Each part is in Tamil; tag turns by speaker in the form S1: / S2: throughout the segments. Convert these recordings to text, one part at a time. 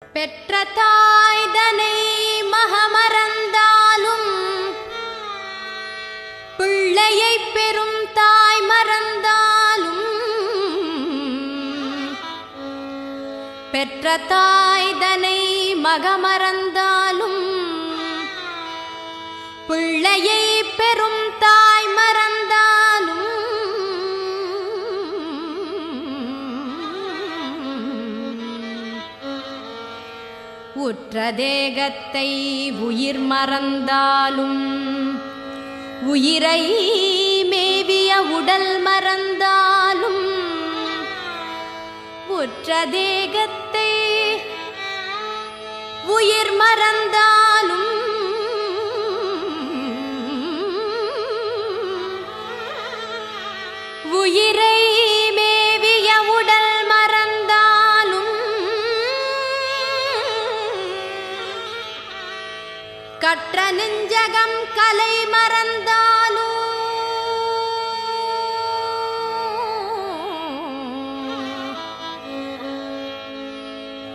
S1: பெற்ற தாய்தனை மகமறந்தாலும் பிள்ளையை பெறும் தாய் மறந்தாலும் பெற்ற தாய்தனை மகமறந்தாலும் பிள்ளையை பெறும் தாய் மறந்தாலும் உற்ற தேகத்தை உயிர் மறந்தாலும் உயிரை மேவிய உடல் மறந்தாலும் உற்ற தேகத்தை உயிர் மறந்தாலும் உயிரை மேவிய உடல் மறந்தாலும் கற்ற நெஞ்சகம் கலை மறந்தாலும்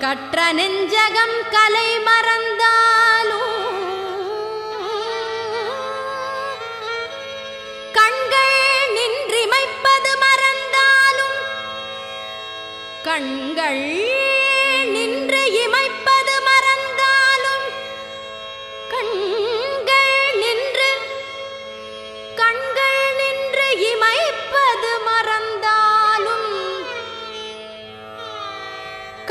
S1: கற்ற நெஞ்சகம் கலை மறந்தாலும் கண்கள் நின்றிமைப்பது மறந்தாலும் கண்கள் நின்று இமைப்பது மறந்தாலும் கண்கள் நின்று இமைப்பது மறந்தாலும்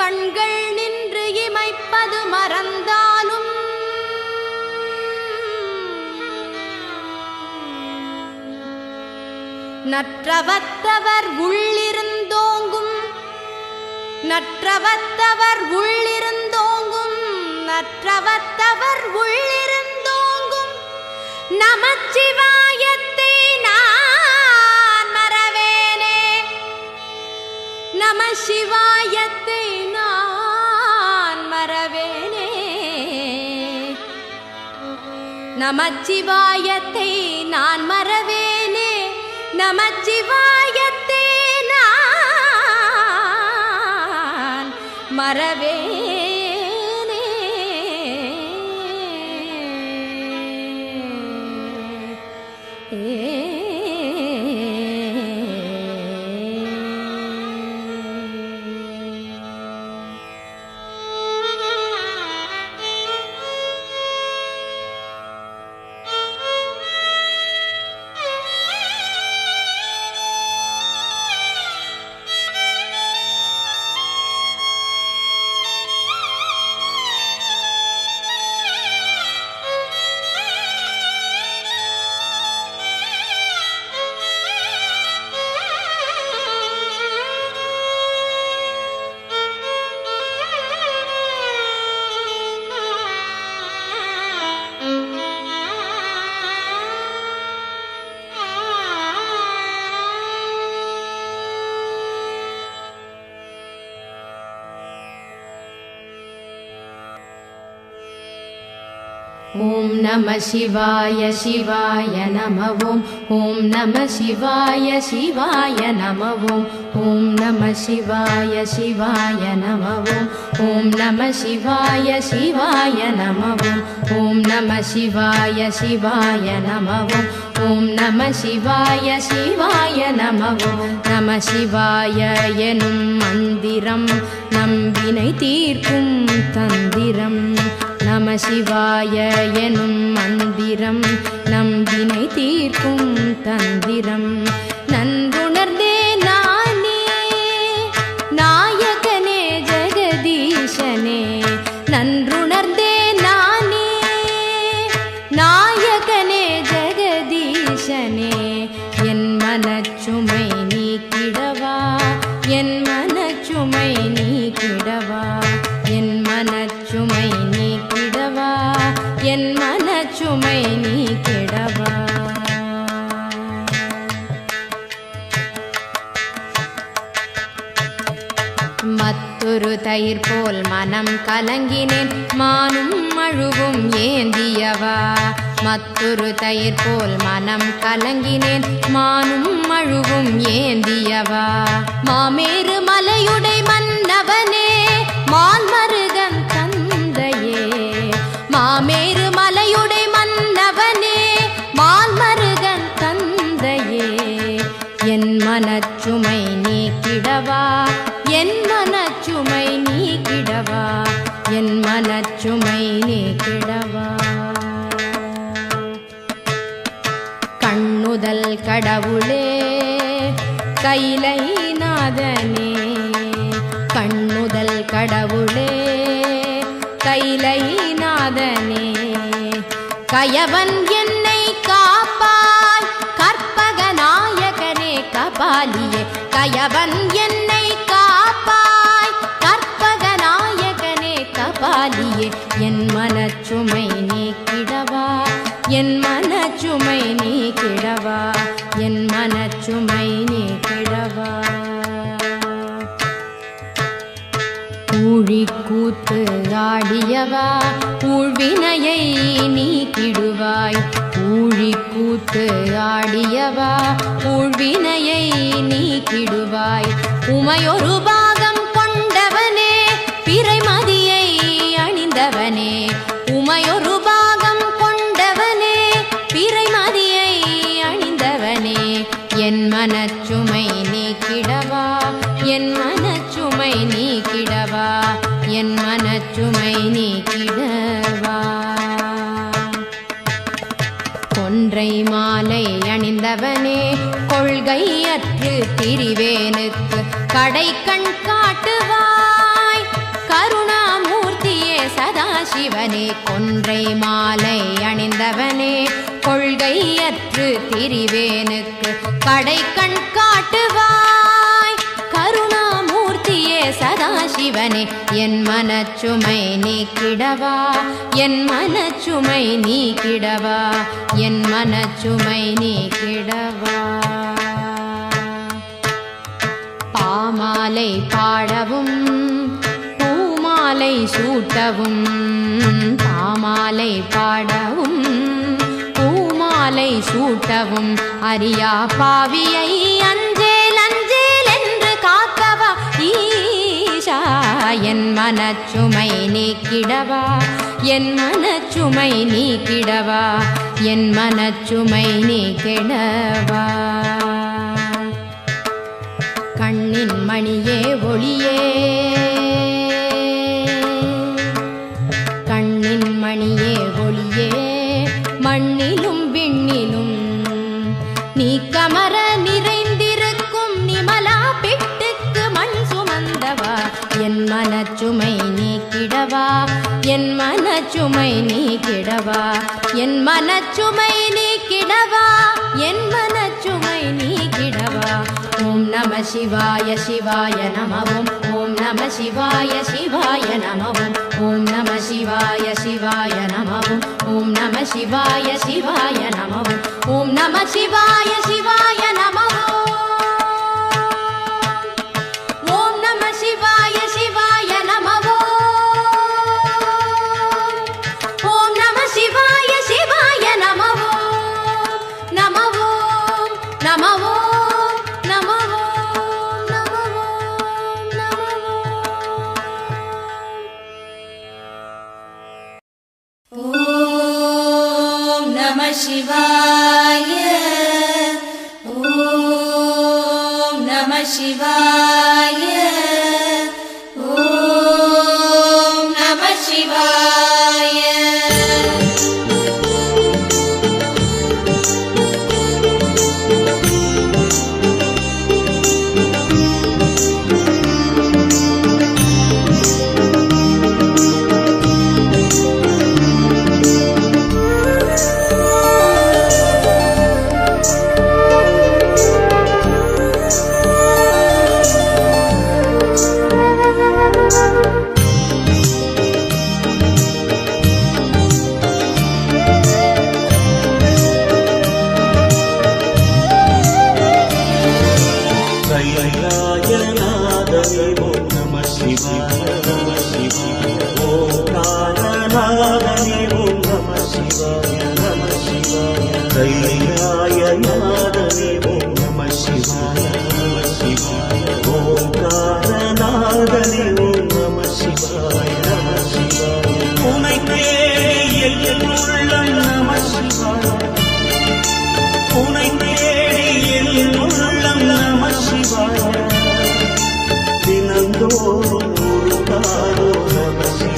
S1: கண்கள் நின்று இமைப்பது மறந்தாலும் நற்றவத்தவர் உள்ளிருந்தோங்கும் நற்றவத்தவர் உள்ளிருந்தோங்கும் நற்றவத்தவர் உள்ளிருந்தோங்கும் நமச்சிவாயத்தை நான் மறவேனே நமசிவாயத்தை நான் மறவேனே நமச்சிவாயத்தை நான் மறவேனே நமச்சிவாயத்தை நான் மறவேனே ஓம் நம சிவாய சிவாய நம ஓம் நம சிவாய சிவாய நம ஓம் நம சிவாய சிவாய நம ஓம் நம சிவாய சிவாய நம ஓம் நம சிவாய சிவாய நம ஓம் நம சிவாய சிவாய நம நம சிவாய எனும் மந்திரம் நம்பினை தீர்க்கும் தந்திரம் நம சிவாய எனும் மந்திரம் நம்பினை தீர்க்கும் தந்திரம் நன்றுணர்ந்தே நானே நாயகனே ஜெகதீசனே நன்றுணர்ந்தே நானே நாயகனே ஜெகதீசனே என் மனச்சுமை நீக்கிடவா என் மனச்சுமை நீக்கிடவா என் மனச்சுமை நீக்கிடவா என் மனச்சுமை நீக்கிடவா மற்றொரு தயிர் போல் மனம் கலங்கினேன் மானும் அழுவும் ஏந்தியவா மற்றொரு தயிர் போல் மனம் கலங்கினேன் மானும் அழுவும் ஏந்தியவா மாமேறு மலையுடை மன்னவனே மால்மருகன் கிடவா என் மனச்சுமை நீக்கிடவா. கண்ணுதல் கடவுளே கைலை நாதனே, கண்ணுதல் கடவுளே கைலை நாதனே, கயவன் என்னை காப்பாய் கற்பக நாயகனே கபாலியே, கயவன் என்னை காப்பாய் கற்பக நாயகனே கபாலியே, என் மனச்சுமை நீக்கிடவா என் மனச்சுமை நீக்கிடவா என் மனச்சுமை நீக்கிடவா. ஊழிக்கூத்து ஆடியவா ஊழ்வினையை நீக்கிடுவாய், ஊழிக்கூத்து ஆடியவா ஊழ்வினையை நீக்கிடுவாய். உமையொரு பாகம் கொண்டவனே பிறைமதியை அணிந்தவனே, உமையொரு பாகம் கொண்டவனே பிறைமதியை அணிந்தவனே, என் மனச்சுமை நீக்கிடவா என் மனச்சுமை நீக்கிடவா என் மனச்சுமை நீக்கிடவா. கொன்றை மாலை அணிந்தவனே கொள்கையற்று திரிவேனுக்கு கடை கண் காட்டுவாய், கருணாமூர்த்தியே சதாசிவனே. கொன்றை மாலை அணிந்தவனே கொள்கையற்று திரிவேனுக்கு கடை கண் காட்டுவாய், கருணாமூர்த்தியே சதாசிவனே. என் மனச்சுமை நீக்கிடவா என் மனச்சுமை நீக்கிடவா என் மனச்சுமை நீக்கிடவா. பாமாலை பாடவும் பூமாலை சூட்டவும், பாமாலை பாடவும் பூமாலை சூட்டவும், அறியா பாவியை அஞ்சேல் அஞ்சேல் என்று காக்கவா ஈஷா, என் மனச்சுமை நீக்கிடவா என் மனச்சுமை நீக்கிடவா என் மனச்சுமை நீக்கிடவா. கண்ணின் மணியே ஒளியே, கண்ணின் மணியே ஒளியே, மண்ணிலும் விண்ணிலும் நீ கமர நிறைந்திருக்கும் நிமலா பிட்டுக்கு மண் சுமந்தவா, என் மனச்சுமை நீக்கிடவா என் மனச்சுமை நீக்கிடவா என் மனச்சுமை நீக்கிடவா என் மனச்சுமை நீக்கிடவா. ஓம் நம சிவாய சிவாய நமவும், ஓம் நம சிவாய சிவாய நமவும், ஓம் நம சிவாய சிவாய நமவும், ஓம் நம சிவாய சிவாய நமவும், ஓம் நம சிவாய சிவாய நமவும், ஓம் நம சிவாய சிவாய நமவும், ஓம் நம சிவாய சிவாய நமவும், நமவும் நமவும்
S2: शिवाय ॐ नमः शिवाय ॐ नमः शिवाय।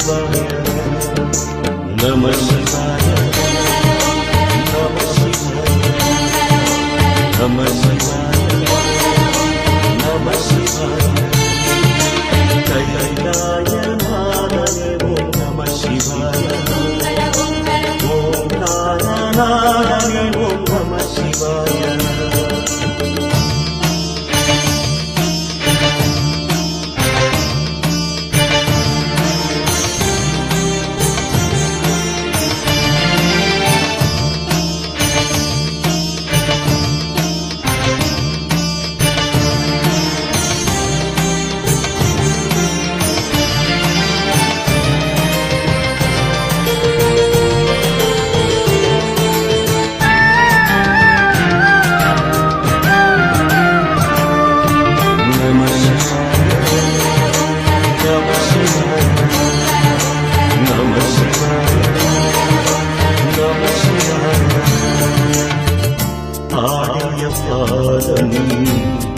S3: சிவாய நம சிவாய நம சிவாய நம சிவாய நம சிவாய கைலாய நாதனே ஓம் நம சிவாய ஓங்கார நாதனே ஓம் நம சிவாய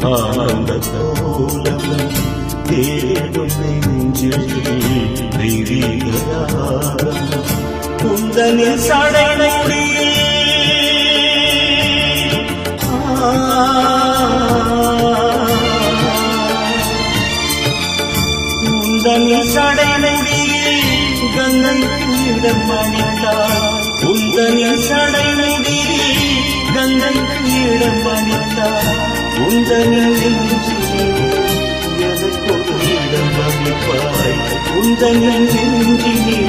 S3: ஆனந்த கோலம் தேடும் நெஞ்சில் தெய்வீகராகம் குந்தனில் சடை குந்தனில் சடை கங்கை இடம் அணிந்தார் குந்தனில் சடை கங்கை இடம் அணிந்தார் உந்தனில் எனக்கொரு இடம் அளிப்பாய் உந்தனில் நெஞ்சினிலே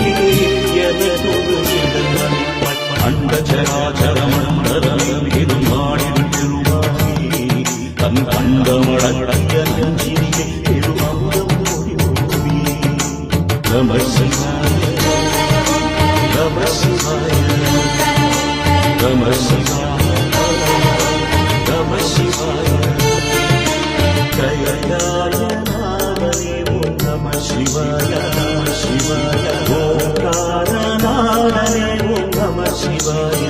S3: எனக்கொரு இடம் அளிப்பாய் அண்ட சராச்சர மண்டலம் எனும் நாடின் திருவாயி தன் கண்டமடங்கிய நெஞ்சினிலே பெருமமுதம் ஓடி ஓடி நம சிவாய நம சிவாய நம சிவாய நம சிவாய கைலாய நாதனே ஓம் நம சிவாய நம சிவாய ஓங்கார நாதனே ஓம் நம சிவாய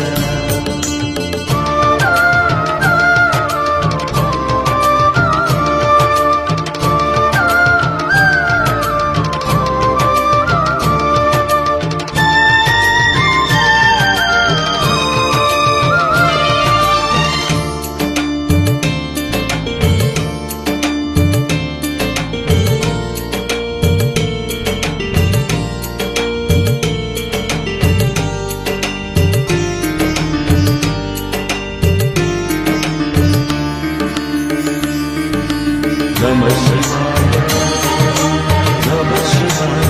S3: நம சிவாய நம சிவாய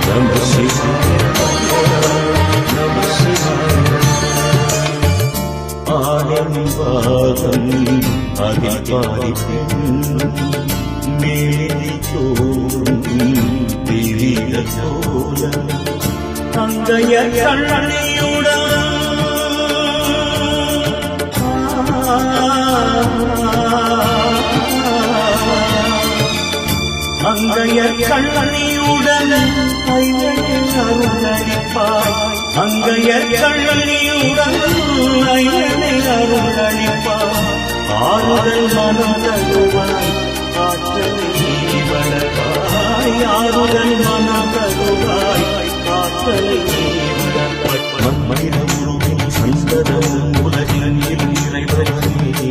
S3: நம சிவாய நம சிவாய ஆனந்தவாதம் அதிபாரி பெண்ணும் மேலி தோறும் திரிக தோல அங்கைய கண்ணியுடன் அங்கையர் கண்ணியுடன் ஐயனில் அருளளிப்பாய் அங்கையர் கண்ணியுடன் ஐயனில் அருளளிப்பாய் ஆறுதல் மனம் தருவாய் ஆற்றலை வளர்ப்பாய் ஆறுதல் மனம் தருவாய் ஆற்றலை வளர்ப்பாய் மண்மனிதம் சந்ததம் உலகின் இறைவனே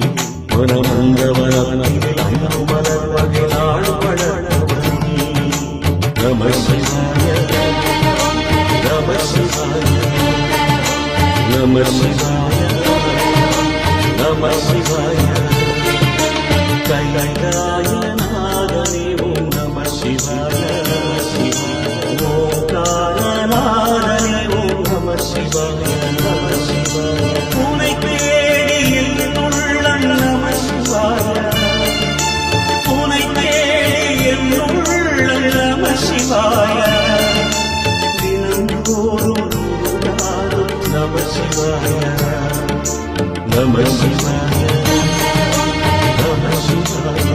S3: வனமந்தவனத்தில் அன்பு மலர்வகை நாடு வளர்வனே நம சிவாய நம சிவாய நம சிவாய நம சிவாய கைலாய நாதனே ஓம் நம சிவாய ஓங்கார நாதனே ஓம் நம சிவாய நம சிவாய உனை தேடி என்னுள்ள நம சிவாய உனை தேடி என்னுள்ள நம சிவாய தினந்தோறும் நம சிவாய நம சிவாய நம சிவாய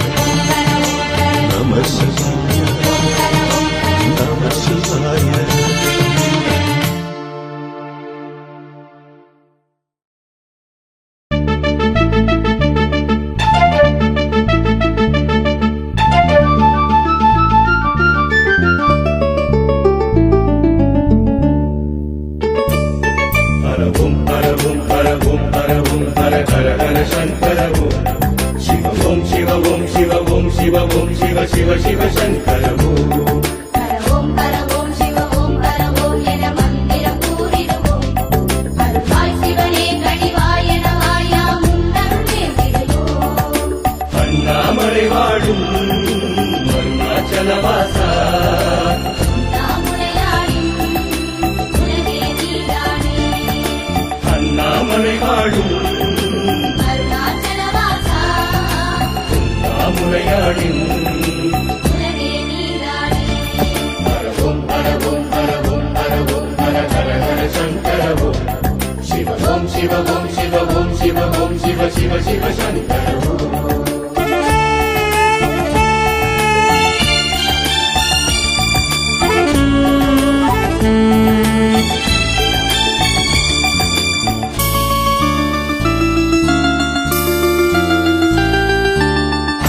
S3: மலையாளின்
S1: உலகே நீதானே.
S3: ஹரவும் ஹரவும் ஹரவும் ஹரவும் ஹர ஹர ஹர சங்கரவும் சிவவும் சிவவும் சிவவும் சிவவும் சிவ சிவ சிவ சங்கரவும்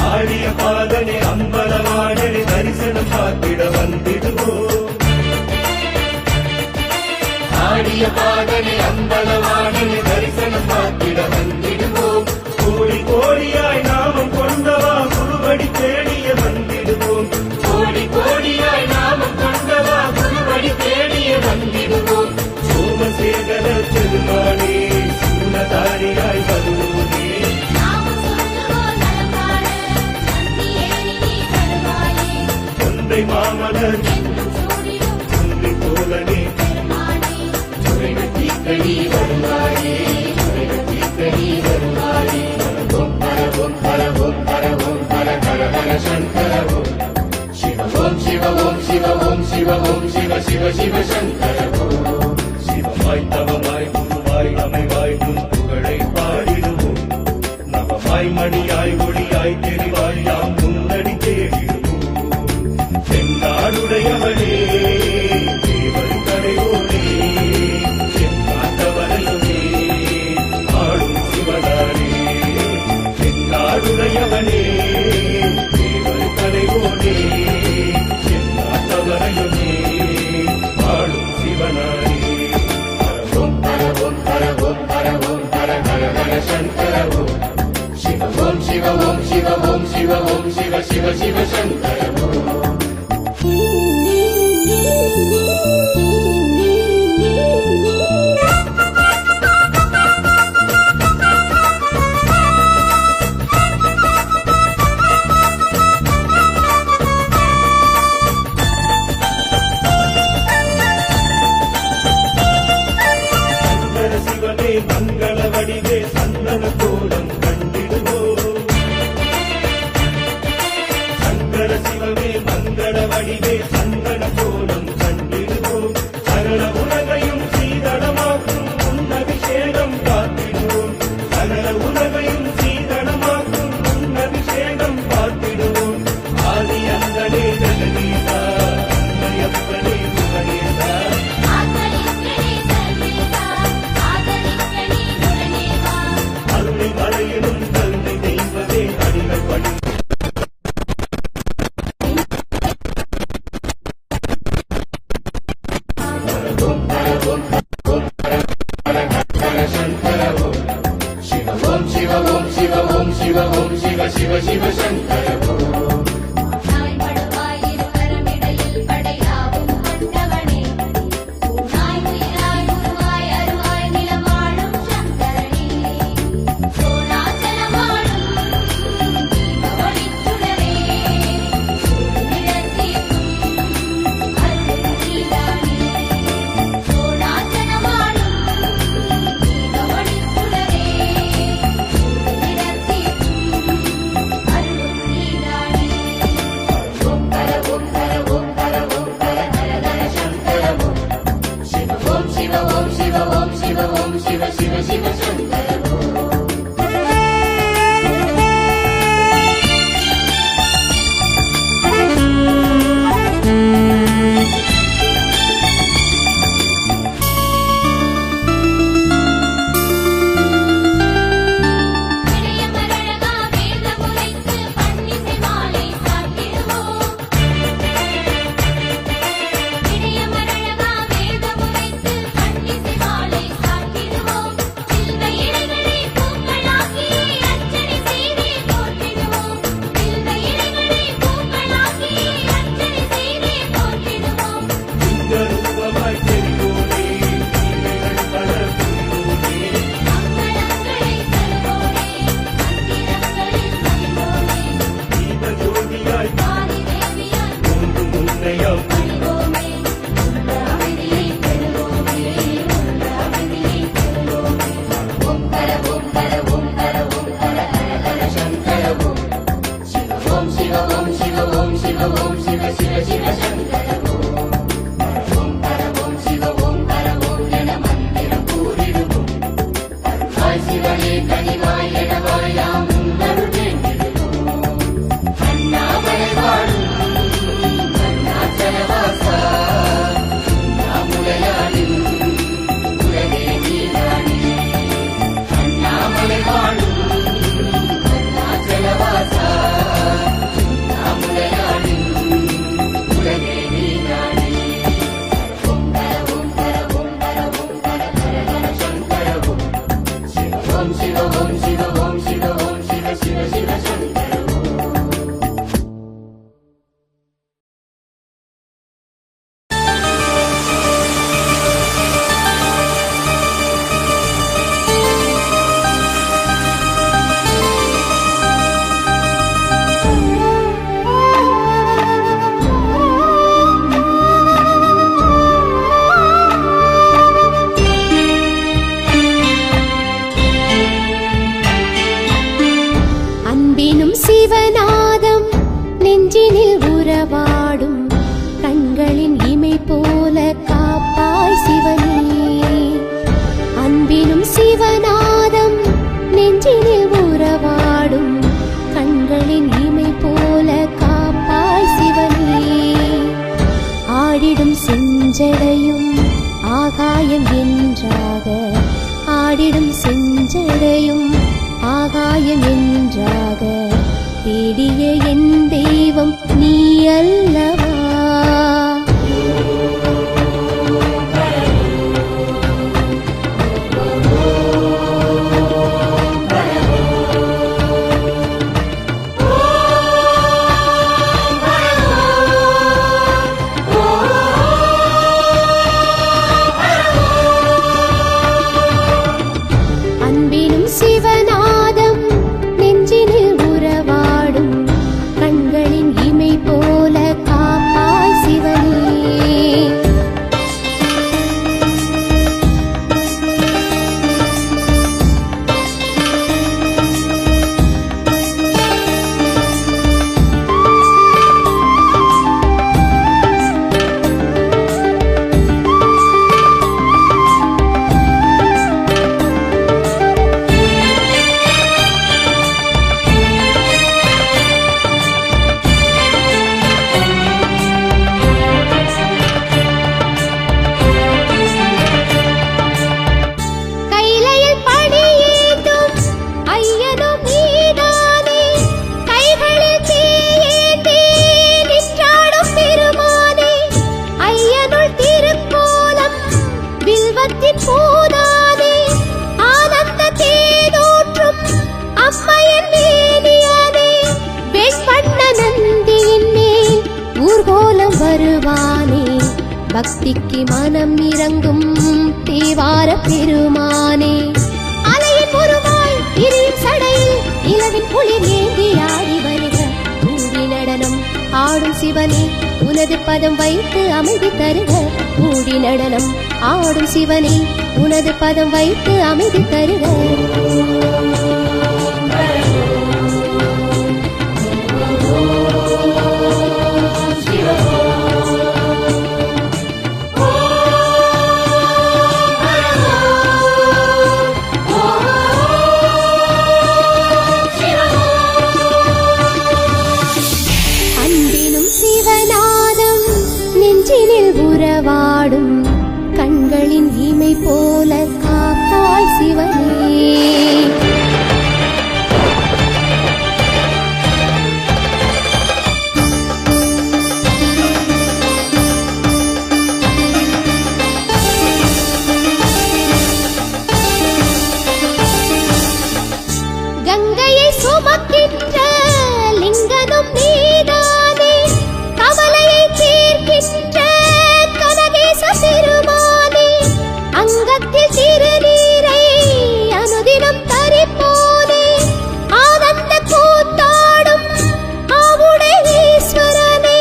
S3: ஆடிய பாதனை அம்பலவாடனை தரிசனம் பார்த்திட வந்திடுவோம் ஆடிய பாதனை அம்பலவாடனை தரிசனம் பார்த்திட வந்திடுவோம் கோடி கோடியாய் நாமம் கொண்டவா குருவடி தேடிய வந்திடுவோம் கோடி கோடியாய் நாமம் கொண்டவா குருவடி தேடிய வந்திடுவோம் சோமசேகர பெருமானே சூலதாரியாய் வருவோனே
S1: நாமம் சொல்லுவோர் நலம் காண, நந்தியேறி நீ வருவாயே.
S3: தொண்டை மாமலர்
S1: என்னும் சூடிடும்
S3: தும்பி தோழனே
S1: பெருமானே.
S3: துறைவெட்டிக்கடி வருவாயே துறைவெட்டிக்கடி வருவாயே ஹரவும் ஹரவும் ஹரவும் ஹரவும் ஹர ஹர ஹர சங்கரவும் சிவவும் சிவவும் சிவவும் சிவவும் சிவ சிவ சிவ சங்கரவும் சிவமாய் தவமாய் குருவாய் அமைவாய் உன் புகழை பாடிடுவோம் நவமாய் மணியாய் ஒளியாய் தெரிவாய் யாம் முன்னடி தேடிடுவோம் தென்னாடுடையவனே தேவர் கடையோனே என் காத்தவரையுமே ஆடும் சிவனாரே தென்னாடுடையவனே தேவர் கடையோனே என் காத்தவரையுமே ஆடும் சிவனாரே ஹரவும் ஹரவும் ஹரவும் ஹரவும் ஹர ஹர ஹர சங்கரவும் சிவவும் சிவவும் சிவவும் சிவவும் சிவ சிவ சிவ சங்கரவும் சங்கர சிவனே மங்கள வடிவே சந்தன கோலம் கண்டிடுவோம் சங்கர சிவமே மங்கள வடிவே சந்தன கோலம் கண்டிடுவோம் சகல உலகையும் சீதளமாக்கும் உன்னபிஷேகம் பார்த்திடுவோம் சகல உலகையும் சீதளமாக்கும் உன்னபிஷேகம் பார்த்திடுவோம் ஆதி அந்தனே ஜெகதீசா அன்னையப்பனே முகனேசா
S1: ஆதரிக்கணே சர்வேசா, ஆதரிக்கணே குணநேவா.
S3: அருளை மலையிலும் கருணை தெய்வமே அடிகள் பணி ஹரவும் ஹரவும் ஹரவும் ஹர ஹர சங்கரவும் சிவவும் சிவவும் சிவவும் சிவவும் சிவ சிவ சிவ சங்கரவும்
S1: நாய் படுவாய் இருகரமிடையில் படையாவும் கொண்டவனே. ஊனாய் உயிராய் உருவாய் அருவாய் நிலமாளும் சங்கரனே. சோழாச்சலமாளும் தீபவழிச் சுடரே. நிழற்தீர்க்கும் அருளும் நீதானே. சோழாச்சலமாளும் தீபவழிச் சுடரே. நிழற்தீர்க்கும் அருளும் நீதானே.
S3: ஹரவும் ஹரவும் ஹரவும் ஹர ஹர ஹர சங்கரவும் சிவவும் சிவவும் சிவவும் சிவவும் சிவ சிவ சிவ சங்கரவும்
S1: இடையமரழகா வேதம் உரைத்து பன்னிசை மாலை சாத்திடுவோம். இடையமரழகா வேதம் உரைத்து பன்னிசை மாலை சாத்திடுவோம். சில்வை இடைகள்
S4: ஆடிடும் செஞ்சடையும் ஆகாயம் என்றாக, ஆடிடும் செஞ்சடையும் ஆகாயம் என்றாக, தேடிய என் தெய்வம் நீ அல்லவா. அன்பினும் சிவநாதம் நெஞ்சினில் உறவாடும், கண்களின் இமை போல காப்பாய் சிவனே. கைலையில் படியேந்தும் ஐயனும் நீதானே, கைகளில் தீயேந்தி நின்றாடும் பெருமானே. ஐயனுள் திருக்கோலம் வில்வத்தின் பூதானே, ஆனந்த தேனூற்றும் அம்மையின் மேனியானே. வெண்வண்ண நந்தியின் மேல் ஊர்கோலம் வருவானே, பக்திக்கு மனம் இறங்கும் தேவார பெருமானே. அலையின் உருவாய் இரியும் சடையில் இளவின் குளிர் ஏந்தி ஆடி வருக, கூடி நடனம் ஆடும் சிவனே உனது பதம் வைத்து அமைதி தருக. கூடி நடனம் ஆடும் சிவனே உனது பதம் வைத்து அமைதி தருக. அன்பினும் சிவநாதம் நெஞ்சினில் உறவாடும், கண்களின் இமை போல காப்பாய் சிவனே. கங்கையை சுமக்கின்ற லிங்கனும் நீதானே, கவலையை தீர்க்கின்ற கனகேச பெருமானே. அங்கத்தில் திருநீரை அனுதினம் தரிப்போனே, ஆனந்த கூத்தாடும் ஆவுடை ஈஸ்வரனே.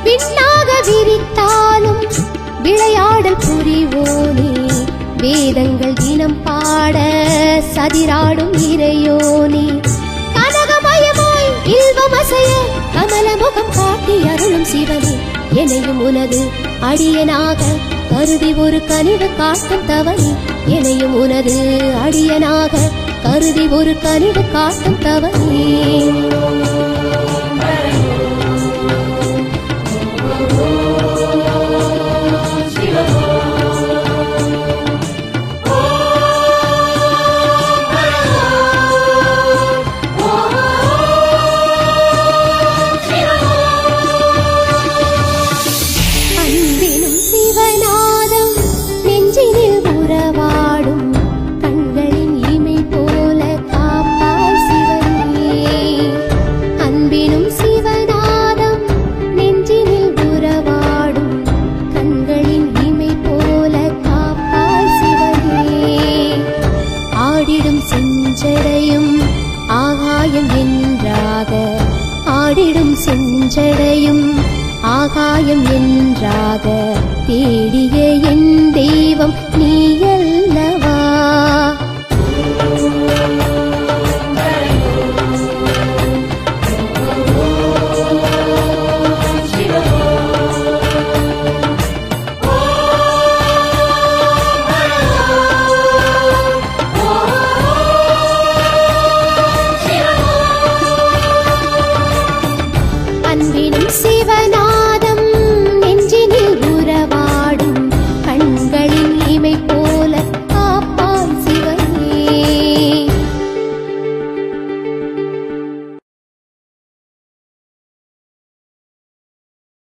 S4: விண்ணாக விரித்தாலும் விளையாடல் புரிவோனே, வேதங்கள் தினம் பாட சதிராடும் இறையோனே. கனகமயமாய் இல்வமசைய கமலமுகம் காட்டி அருளும் சிவனே, எனையும் உனது அடியனாக கருதி ஒரு கனிவு காட்டும் தவனே. எனையும் உனது அடியனாக கருதி ஒரு கனிவு காட்டும் தவனே. அன்பினும் சிவநாதம் நெஞ்சினில் உறவாடும், கண்களின் இமை போல காப்பாய் சிவனே. அன்பினும் சிவநாதம் நெஞ்சினில் உறவாடும், கண்களின் இமை போல காப்பாய் சிவனே. ஆடிடும் செஞ்சடையும் ஆகாயம் என்றாக, ஆடிடும் செஞ்சடையும் ஆகாயம் என்றாக, தேடிய என் தெய்வம் நீ அல்லவா. அன்பினும் சிவநாதம் நெஞ்சினில் உற இமை